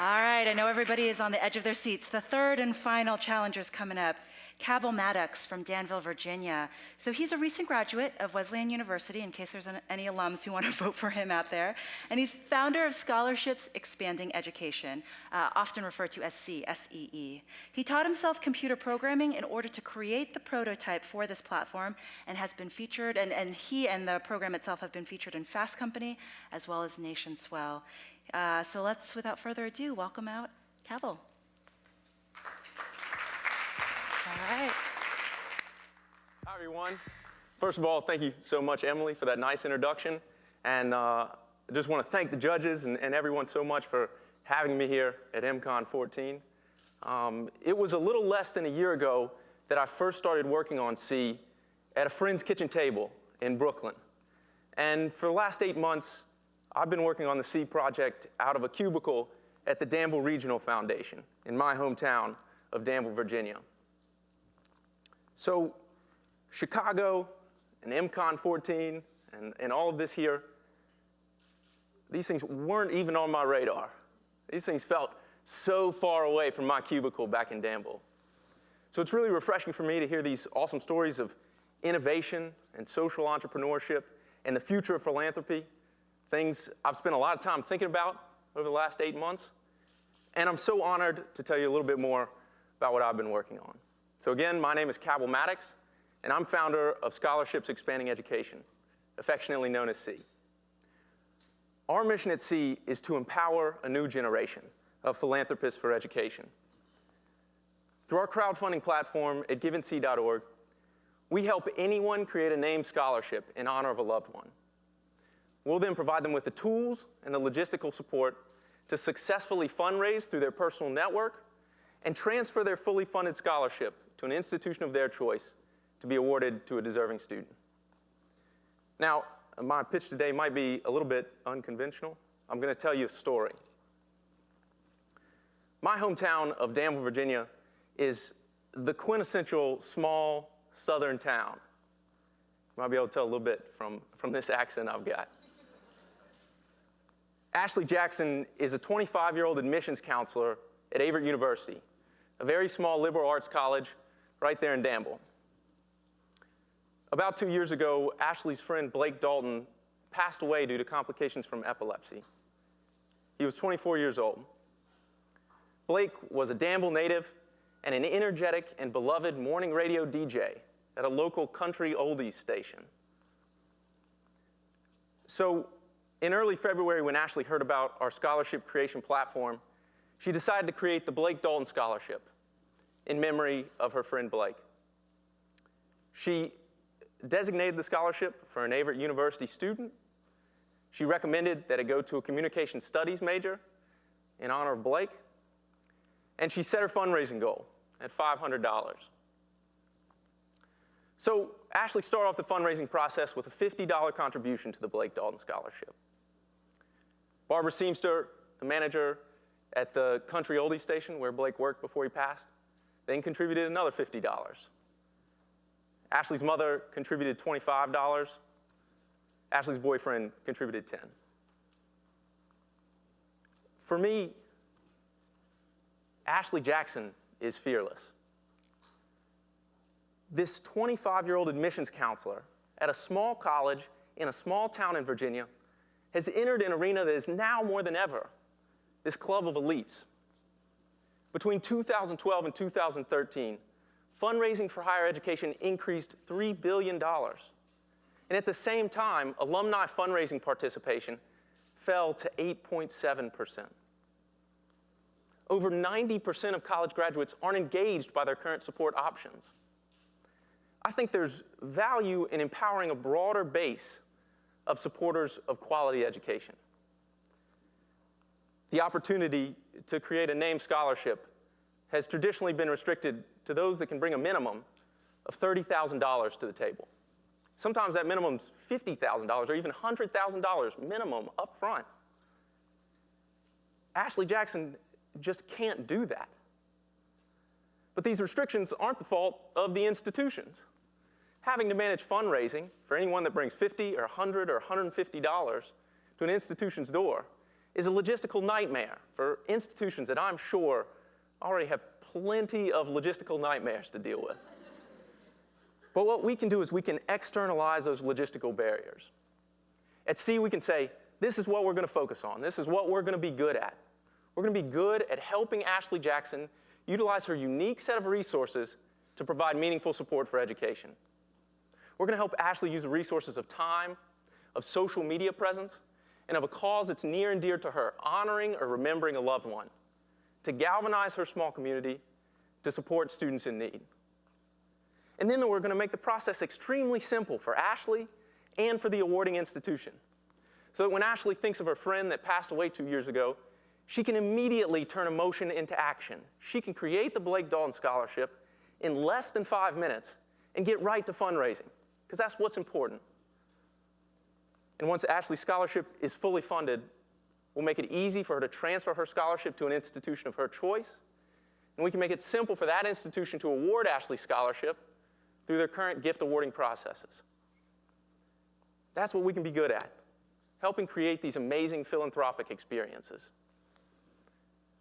All right, I know everybody is on the edge of their seats. The third and final challenger's coming up, Cabell Maddux from Danville, Virginia. So he's a recent graduate of Wesleyan University, in case there's any alums who want to vote for him out there. And he's founder of Scholarships Expanding Education, often referred to as SEE. He taught himself computer programming in order to create the prototype for this platform and has been featured, and he and the program itself have been featured in Fast Company as well as Nation Swell. So let's, without further ado, welcome out Cabell. All right. Hi, everyone. First of all, thank you so much, Emily, for that nice introduction. And I just want to thank the judges and everyone so much for having me here at MCON14. It was a little less than a year ago that I first started working on C at a friend's kitchen table in Brooklyn. And for the last 8 months, I've been working on the C project out of a cubicle at the Danville Regional Foundation in my hometown of Danville, Virginia. So Chicago and MCON14 and all of this here, these things weren't even on my radar. These things felt so far away from my cubicle back in Danville. So it's really refreshing for me to hear these awesome stories of innovation and social entrepreneurship and the future of philanthropy, things I've spent a lot of time thinking about over the last 8 months. And I'm so honored to tell you a little bit more about what I've been working on. So again, my name is Cabell Maddux, and I'm founder of Scholarships Expanding Education, affectionately known as C. Our mission at C is to empower a new generation of philanthropists for education. Through our crowdfunding platform at givenc.org, we help anyone create a named scholarship in honor of a loved one. We'll then provide them with the tools and the logistical support to successfully fundraise through their personal network and transfer their fully funded scholarship to an institution of their choice to be awarded to a deserving student. Now, my pitch today might be a little bit unconventional. I'm going to tell you a story. My hometown of Danville, Virginia is the quintessential small southern town. You might be able to tell a little bit from this accent I've got. Ashley Jackson is a 25-year-old admissions counselor at Averitt University, a very small liberal arts college right there in Danville. About 2 years ago, Ashley's friend Blake Dalton passed away due to complications from epilepsy. He was 24 years old. Blake was a Danville native and an energetic and beloved morning radio DJ at a local country oldies station. So in early February, when Ashley heard about our scholarship creation platform, she decided to create the Blake Dalton Scholarship in memory of her friend Blake. She designated the scholarship for an Averitt University student. She recommended that it go to a communication studies major in honor of Blake. And she set her fundraising goal at $500. So Ashley started off the fundraising process with a $50 contribution to the Blake Dalton Scholarship. Barbara Seamster, the manager at the country oldie station where Blake worked before he passed, then contributed another $50. Ashley's mother contributed $25. Ashley's boyfriend contributed $10. For me, Ashley Jackson is fearless. This 25-year-old admissions counselor at a small college in a small town in Virginia has entered an arena that is now more than ever this club of elites. Between 2012 and 2013, fundraising for higher education increased $3 billion. And at the same time, alumni fundraising participation fell to 8.7%. Over 90% of college graduates aren't engaged by their current support options. I think there's value in empowering a broader base of supporters of quality education. The opportunity to create a named scholarship has traditionally been restricted to those that can bring a minimum of $30,000 to the table. Sometimes that minimum is $50,000 or even $100,000 minimum up front. Ashley Jackson just can't do that. But these restrictions aren't the fault of the institutions. Having to manage fundraising for anyone that brings $50 or $100 or $150 to an institution's door is a logistical nightmare for institutions that I'm sure already have plenty of logistical nightmares to deal with. But what we can do is we can externalize those logistical barriers. At C, we can say, this is what we're going to focus on. This is what we're going to be good at. We're going to be good at helping Ashley Jackson utilize her unique set of resources to provide meaningful support for education. We're going to help Ashley use the resources of time, of social media presence, and of a cause that's near and dear to her, honoring or remembering a loved one, to galvanize her small community, to support students in need. And then we're going to make the process extremely simple for Ashley and for the awarding institution, so that when Ashley thinks of her friend that passed away 2 years ago, she can immediately turn emotion into action. She can create the Blake Dalton Scholarship in less than 5 minutes and get right to fundraising, because that's what's important. And once Ashley's scholarship is fully funded, we'll make it easy for her to transfer her scholarship to an institution of her choice, and we can make it simple for that institution to award Ashley's scholarship through their current gift awarding processes. That's what we can be good at, helping create these amazing philanthropic experiences.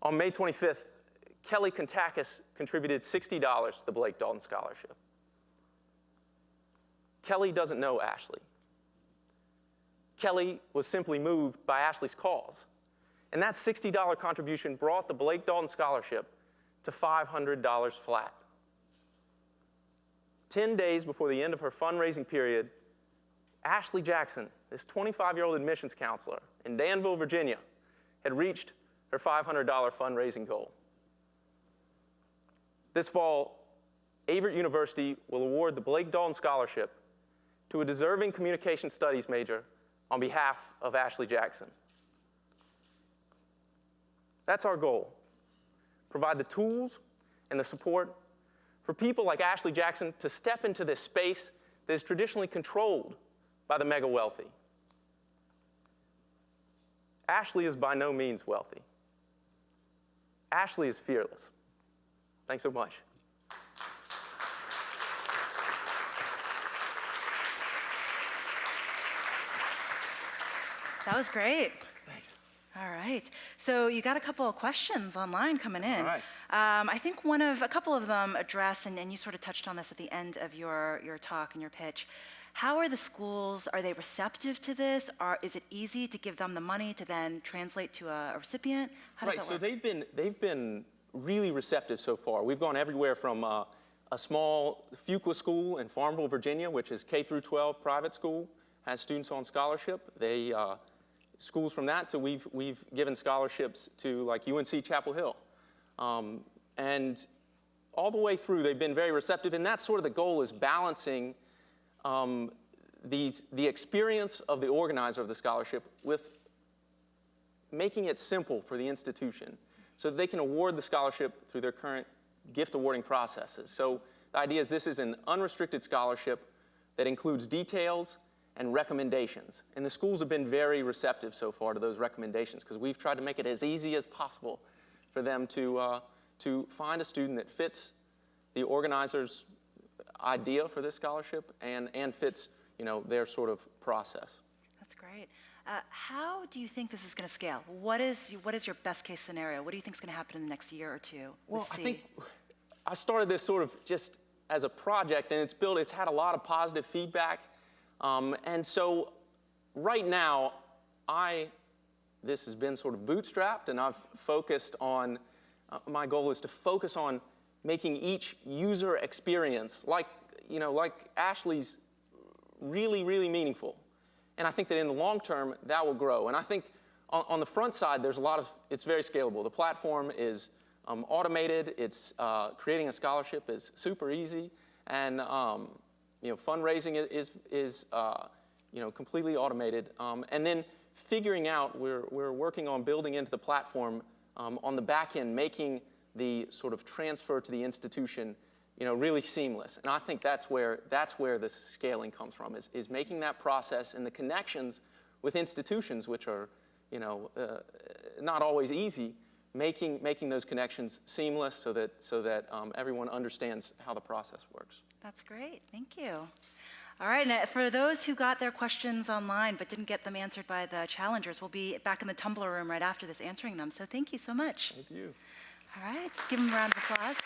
On May 25th, Kelly Kontakis contributed $60 to the Blake Dalton Scholarship. Kelly doesn't know Ashley. Kelly was simply moved by Ashley's cause. And that $60 contribution brought the Blake Dalton Scholarship to $500 flat. 10 days before the end of her fundraising period, Ashley Jackson, this 25-year-old admissions counselor in Danville, Virginia, had reached her $500 fundraising goal. This fall, Averett University will award the Blake Dalton Scholarship to a deserving communication studies major on behalf of Ashley Jackson. That's our goal. Provide the tools and the support for people like Ashley Jackson to step into this space that is traditionally controlled by the mega wealthy. Ashley is by no means wealthy. Ashley is fearless. Thanks so much. That was great. Thanks. All right. So you got a couple of questions online coming in. All right. I think a couple of them address, and you sort of touched on this at the end of your talk and your pitch. How are the schools, are they receptive to this? Is it easy to give them the money to then translate to a recipient? How does that work? So they've been really receptive so far. We've gone everywhere from a small Fuqua school in Farmville, Virginia, which is K through 12 private school, has students on scholarship. Schools from that to we've given scholarships to like UNC Chapel Hill. And all the way through, they've been very receptive, and that's sort of the goal, is balancing the experience of the organizer of the scholarship with making it simple for the institution so that they can award the scholarship through their current gift awarding processes. So the idea is this is an unrestricted scholarship that includes details and recommendations. And the schools have been very receptive so far to those recommendations, because we've tried to make it as easy as possible for them to find a student that fits the organizer's idea for this scholarship and fits their sort of process. That's great. How do you think this is going to scale? What is your best case scenario? What do you think is going to happen in the next year or two? Well, I think I started this sort of just as a project, and it's had a lot of positive feedback. And so right now, this has been sort of bootstrapped, and I've focused on, my goal is to focus on making each user experience, like Ashley's, really, really meaningful. And I think that in the long term, that will grow. And I think on the front side, it's very scalable. The platform is automated. It's creating a scholarship is super easy. And fundraising is completely automated. And then figuring out, we're working on building into the platform on the back end, making the sort of transfer to the institution, really seamless. And I think that's where the scaling comes from, is making that process and the connections with institutions, which are, not always easy, making those connections seamless so that everyone understands how the process works. That's great. Thank you. All right, and for those who got their questions online but didn't get them answered by the challengers, we'll be back in the Tumblr room right after this answering them. So thank you so much. Thank you. All right, give them a round of applause.